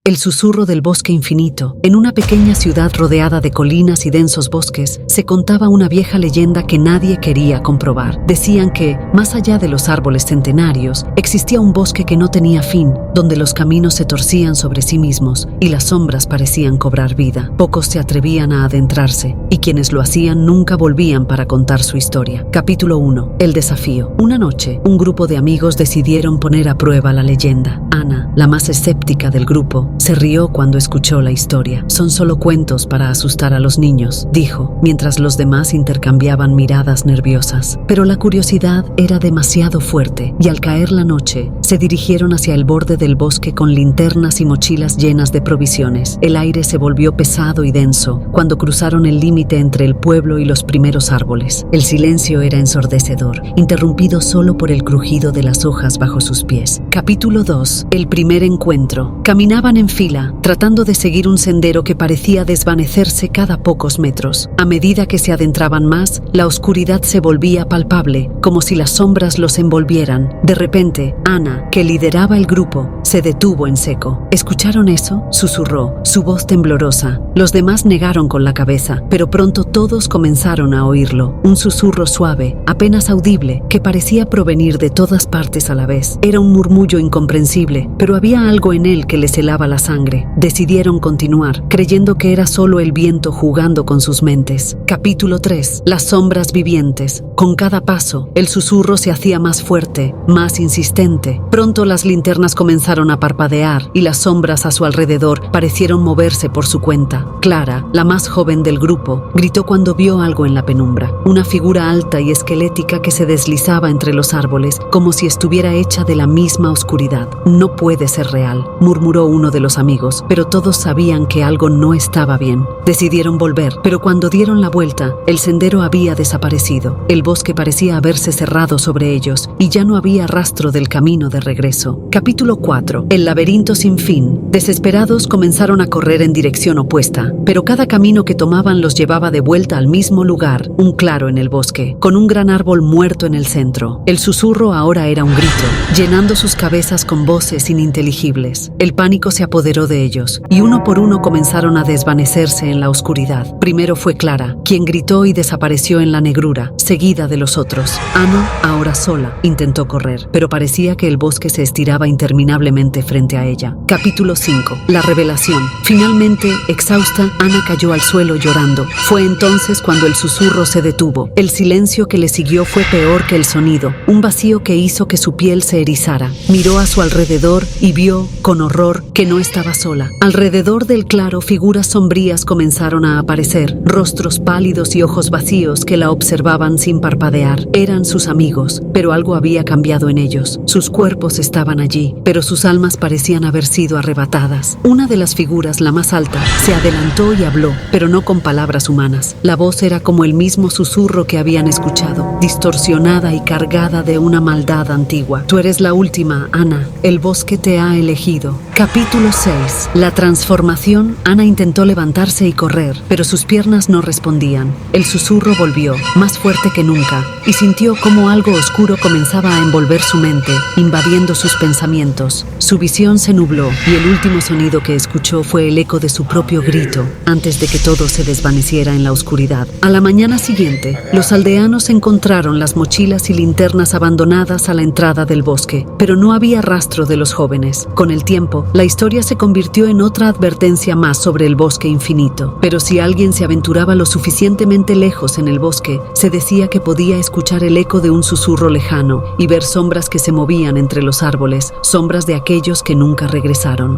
El susurro del bosque infinito. En una pequeña ciudad rodeada de colinas y densos bosques, se contaba una vieja leyenda que nadie quería comprobar. Decían que, más allá de los árboles centenarios, existía un bosque que no tenía fin, donde los caminos se torcían sobre sí mismos y las sombras parecían cobrar vida. Pocos se atrevían a adentrarse, y quienes lo hacían nunca volvían para contar su historia. Capítulo 1. El desafío. Una noche, un grupo de amigos decidieron poner a prueba la leyenda. Ana, la más escéptica del grupo, se rió cuando escuchó la historia. «Son solo cuentos para asustar a los niños», dijo, mientras los demás intercambiaban miradas nerviosas. Pero la curiosidad era demasiado fuerte, y al caer la noche, se dirigieron hacia el borde del bosque con linternas y mochilas llenas de provisiones. El aire se volvió pesado y denso cuando cruzaron el límite entre el pueblo y los primeros árboles. El silencio era ensordecedor, interrumpido solo por el crujido de las hojas bajo sus pies. Capítulo 2. El primer encuentro. Caminaban en fila, tratando de seguir un sendero que parecía desvanecerse cada pocos metros. A medida que se adentraban más, la oscuridad se volvía palpable, como si las sombras los envolvieran. De repente, Ana, que lideraba el grupo, se detuvo en seco. ¿Escucharon eso?, susurró, su voz temblorosa. Los demás negaron con la cabeza, pero pronto todos comenzaron a oírlo. Un susurro suave, apenas audible, que parecía provenir de todas partes a la vez. Era un murmullo incomprensible, pero había algo en él que les helaba la sangre. Decidieron continuar, creyendo que era solo el viento jugando con sus mentes. Capítulo 3. Las sombras vivientes. Con cada paso, el susurro se hacía más fuerte, más insistente. Pronto las linternas comenzaron a parpadear y las sombras a su alrededor parecieron moverse por su cuenta. Clara, la más joven del grupo, gritó cuando vio algo en la penumbra. Una figura alta y esquelética que se deslizaba entre los árboles, como si estuviera hecha de la misma oscuridad. «No puede ser real», murmuró uno de los amigos, pero todos sabían que algo no estaba bien. Decidieron volver, pero cuando dieron la vuelta, el sendero había desaparecido. El bosque parecía haberse cerrado sobre ellos y ya no había rastro del camino de regreso. Capítulo 4. El laberinto sin fin. Desesperados comenzaron a correr en dirección opuesta, pero cada camino que tomaban los llevaba de vuelta al mismo lugar, un claro en el bosque, con un gran árbol muerto en el centro. El susurro ahora era un grito, llenando sus cabezas con voces ininteligibles. El pánico se apoderó de ellos, y uno por uno comenzaron a desvanecerse en la oscuridad. Primero fue Clara, quien gritó y desapareció en la negrura, seguida de los otros. Ana, ahora sola, intentó correr, pero parecía que el bosque se estiraba interminablemente frente a ella. Capítulo 5. La revelación. Finalmente, exhausta, Ana cayó al suelo llorando. Fue entonces cuando el susurro se detuvo. El silencio que le siguió fue peor que el sonido, un vacío que hizo que su piel se erizara. Miró a su alrededor y vio, con horror, que no estaba sola. Alrededor del claro, figuras sombrías comenzaron a aparecer, rostros pálidos y ojos vacíos que la observaban sin parpadear. Eran sus amigos, pero algo había cambiado en ellos. Sus cuerpos estaban allí, pero sus almas parecían haber sido arrebatadas. Una de las figuras, la más alta, se adelantó y habló, pero no con palabras humanas. La voz era como el mismo susurro que habían escuchado, distorsionada y cargada de una maldad antigua. «Tú eres la última, Ana. El bosque te ha elegido». Capítulo 6. La transformación. Ana intentó levantarse y correr, pero sus piernas no respondían. El susurro volvió, más fuerte que nunca, y sintió cómo algo oscuro comenzaba a envolver su mente, invadiendo sus pensamientos. Su visión se nubló, y el último sonido que escuchó fue el eco de su propio grito, antes de que todo se desvaneciera en la oscuridad. A la mañana siguiente, los aldeanos encontraron las mochilas y linternas abandonadas a la entrada del bosque, pero no había rastro de los jóvenes. Con el tiempo, la historia se convirtió en otra advertencia más sobre el bosque infinito. Pero si alguien se aventuraba lo suficientemente lejos en el bosque, se decía que podía escuchar el eco de un susurro lejano y ver sombras que se movían entre los árboles, sombras de aquellos que nunca regresaron.